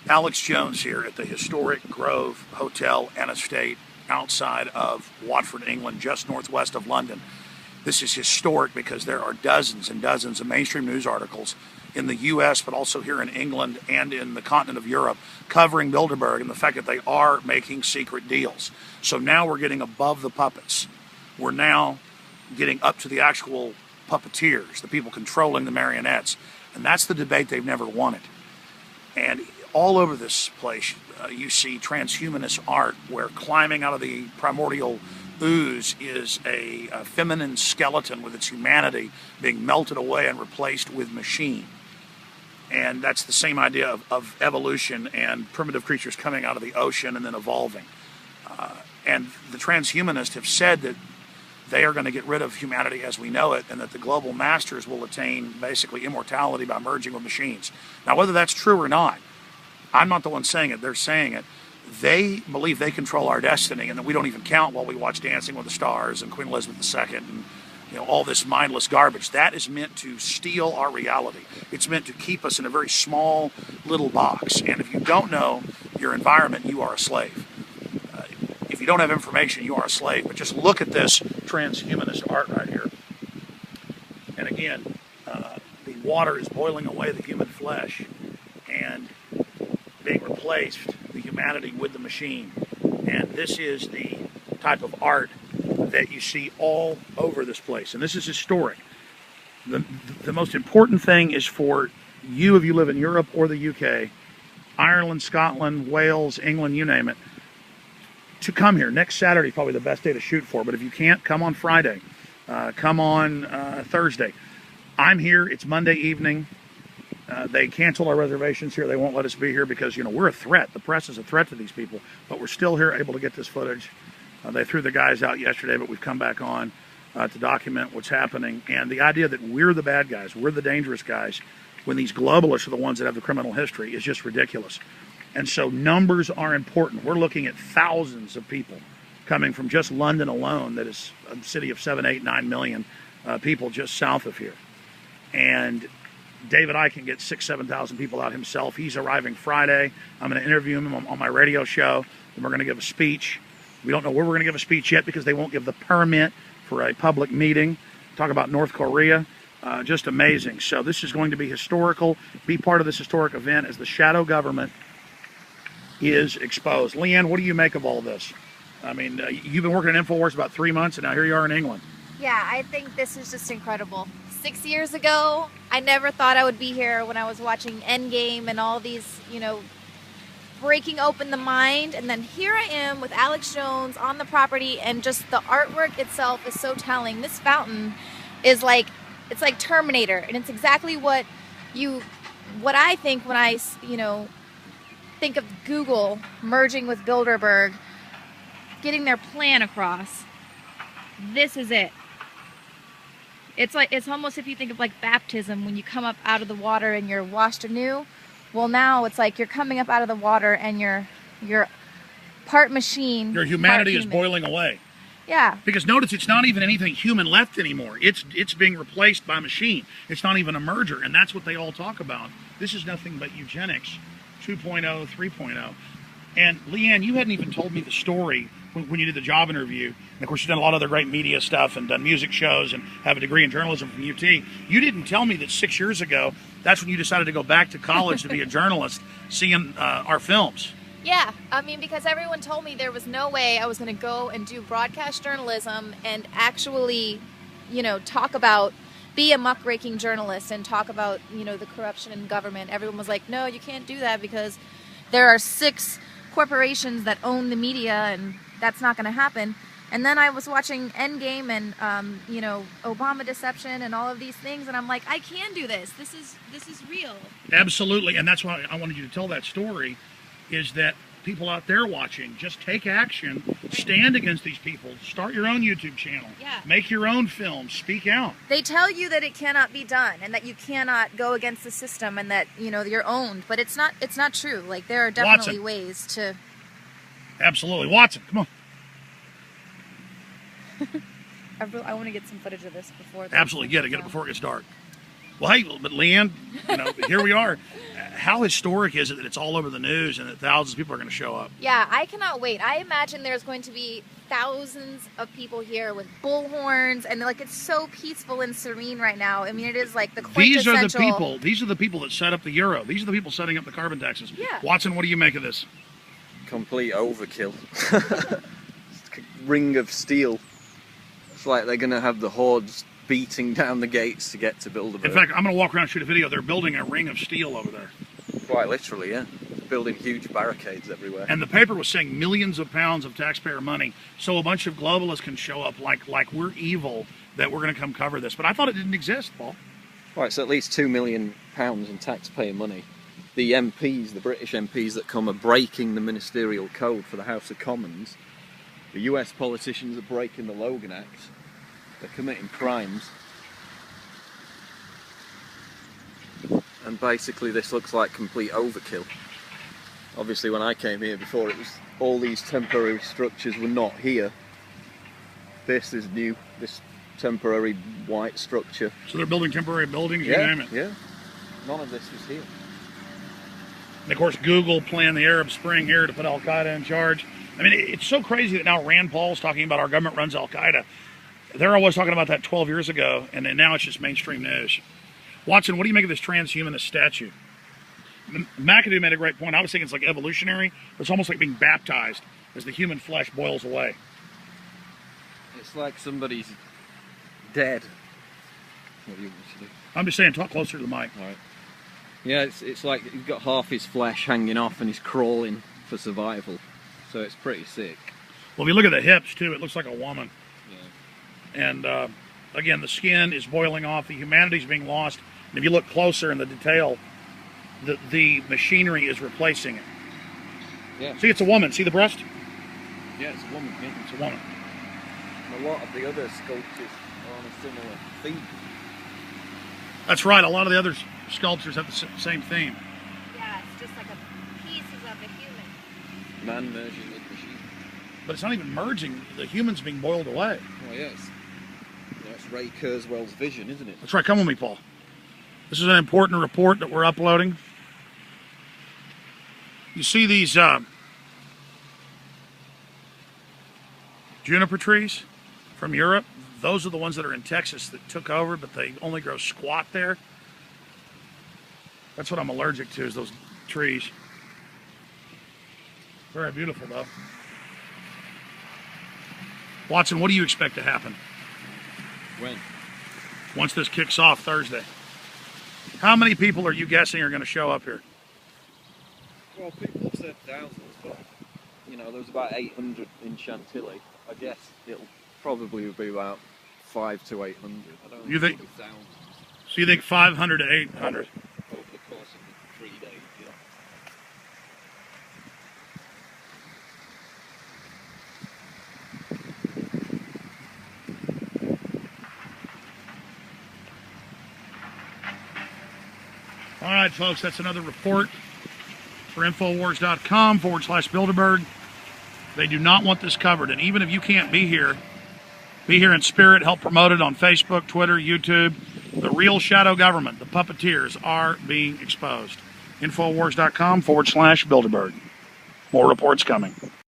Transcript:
Alex Jones here at the historic Grove Hotel and Estate outside of Watford, England, just northwest of London. This is historic because there are dozens and dozens of mainstream news articles in the U.S., but also here in England and in the continent of Europe, covering Bilderberg and the fact that they are making secret deals. So now we're getting above the puppets. We're now getting up to the actual puppeteers, the people controlling the marionettes. And that's the debate they've never wanted. And all over this place, you see transhumanist art where climbing out of the primordial ooze is a feminine skeleton with its humanity being melted away and replaced with machine. And that's the same idea of evolution and primitive creatures coming out of the ocean and then evolving. And the transhumanists have said that they are going to get rid of humanity as we know it, and that the global masters will attain basically immortality by merging with machines. Now, whether that's true or not, I'm not the one saying it, they're saying it. They believe they control our destiny and that we don't even count while we watch Dancing with the Stars and Queen Elizabeth II and all this mindless garbage. That is meant to steal our reality. It's meant to keep us in a very small little box. And if you don't know your environment, you are a slave. If you don't have information, you are a slave. But just look at this transhumanist art right here. And again, the water is boiling away the human flesh and being replaced, the humanity with the machine. And this is the type of art that you see all over this place. And this is historic. The most important thing is for you, if you live in Europe or the UK, Ireland, Scotland, Wales, England, you name it, to come here. Next Saturday is probably the best day to shoot for, but if you can't, come on Friday. Come on Thursday. I'm here. It's Monday evening. They canceled our reservations here. They won't let us be here because, we're a threat. The press is a threat to these people, but we're still here able to get this footage. They threw the guys out yesterday, but we've come back on to document what's happening. And the idea that we're the bad guys, we're the dangerous guys, when these globalists are the ones that have the criminal history is just ridiculous. And so numbers are important. We're looking at thousands of people coming from just London alone, that is a city of 7, 8, 9 million people just south of here. And David Icke can get 6,000, 7,000 people out himself. He's arriving Friday. I'm going to interview him on my radio show, and we're going to give a speech. We don't know where we're going to give a speech yet because they won't give the permit for a public meeting. Talk about North Korea. Just amazing. So this is going to be historical. Be part of this historic event as the shadow government is exposed. Leanne, what do you make of all this? I mean, you've been working at InfoWars about 3 months, and now here you are in England. Yeah, I think this is just incredible. 6 years ago, I never thought I would be here when I was watching Endgame and all these, breaking open the mind. And then here I am with Alex Jones on the property, and just the artwork itself is so telling. This fountain is it's like Terminator, and it's exactly what I think when I, think of Google merging with Bilderberg, getting their plan across. This is it. It's almost if you think of like baptism, when you come up out of the water and you're washed anew. Well, now it's like you're coming up out of the water and you're part machine. Your humanity is boiling away. Yeah. Because notice, it's not even anything human left anymore. It's being replaced by machine. It's not even a merger, and that's what they all talk about. This is nothing but eugenics 2.0, 3.0. And Leanne, you hadn't even told me the story when you did the job interview. And of course, you've done a lot of other great media stuff and done music shows and have a degree in journalism from UT. You didn't tell me that 6 years ago, that's when you decided to go back to college to be a journalist, seeing our films. Yeah, I mean, because everyone told me there was no way I was going to go and do broadcast journalism and actually, be a muckraking journalist and talk about, the corruption in government. Everyone was like, no, you can't do that because there are 6 corporations that own the media and that's not going to happen. And then I was watching Endgame and, Obama deception and all of these things. And I'm like, I can do this. This is real. Absolutely. And that's why I wanted you to tell that story, is that people out there watching, just take action, stand against these people, start your own YouTube channel, make your own films, speak out. They tell you that it cannot be done and that you cannot go against the system and that, you're owned, but it's not true. Like, there are definitely ways to... Absolutely. Watson, come on. I want to get some footage of this before... Absolutely, get it before it gets dark. Well, hey, but Leanne, here we are. How historic is it that it's all over the news and that thousands of people are going to show up? Yeah, I cannot wait. I imagine there's going to be thousands of people here with bullhorns, and like it's so peaceful and serene right now. I mean, it is like the quintessential. These are the people that set up the euro. These are the people setting up the carbon taxes. Yeah. Watson, what do you make of this? Complete overkill. Ring of steel. It's like they're going to have the hordes beating down the gates to get to Bilderberg. In fact, I'm going to walk around and shoot a video. They're building a ring of steel over there. Quite literally, yeah. Building huge barricades everywhere. And the paper was saying millions of pounds of taxpayer money, so a bunch of globalists can show up like we're evil, that we're going to come cover this. But I thought it didn't exist, Paul. Right, so at least £2 million in taxpayer money. The MPs, the British MPs that come, are breaking the ministerial code for the House of Commons. The US politicians are breaking the Logan Act. They're committing crimes. And basically this looks like complete overkill. Obviously when I came here before, it was all these temporary structures were not here. This is new, this temporary white structure. So they're building temporary buildings, yeah, you name it. Yeah, none of this was here. And of course, Google planned the Arab Spring here to put Al-Qaeda in charge. I mean, it's so crazy that now Rand Paul's talking about our government runs Al-Qaeda. They're always talking about that 12 years ago, and then now it's just mainstream news. Watson, what do you make of this transhumanist statue? McAdoo made a great point. I was thinking it's like evolutionary, but it's almost like being baptized as the human flesh boils away. It's like somebody's dead. What do you want to do? I'm just saying, talk closer to the mic. All right. Yeah, it's like he's got half his flesh hanging off and he's crawling for survival. So it's pretty sick. Well, if you look at the hips, too, it looks like a woman. Yeah. And, again, the skin is boiling off. The humanity's being lost. And if you look closer in the detail, the machinery is replacing it. Yeah. See, it's a woman. See the breast? Yeah, it's a woman. Yeah. It's a woman. And a lot of the other sculptures are on a similar theme. That's right. A lot of the other sculptures have the same theme. Yeah, it's just like a pieces of a human. Man merging with machine. But it's not even merging. The human's being boiled away. Oh, yes. That's Ray Kurzweil's vision, isn't it? That's right. Come with me, Paul. This is an important report that we're uploading. You see these juniper trees from Europe? Those are the ones that are in Texas that took over, but they only grow squat there. That's what I'm allergic to, is those trees. Very beautiful, though. Watson, what do you expect to happen? When? Once this kicks off Thursday. How many people are you guessing are going to show up here? Well, people have said thousands, but, there's about 800 in Chantilly. I guess it'll probably be about 500 to 800. I don't You think? It'll be thousands. So you think 500 to 800? Over the course of the 3 days, yeah. All right, folks, that's another report for Infowars.com/Bilderberg. They do not want this covered, and even if you can't be here in spirit, help promote it on Facebook, Twitter, YouTube. The real shadow government, the puppeteers, are being exposed. Infowars.com/Bilderberg. More reports coming.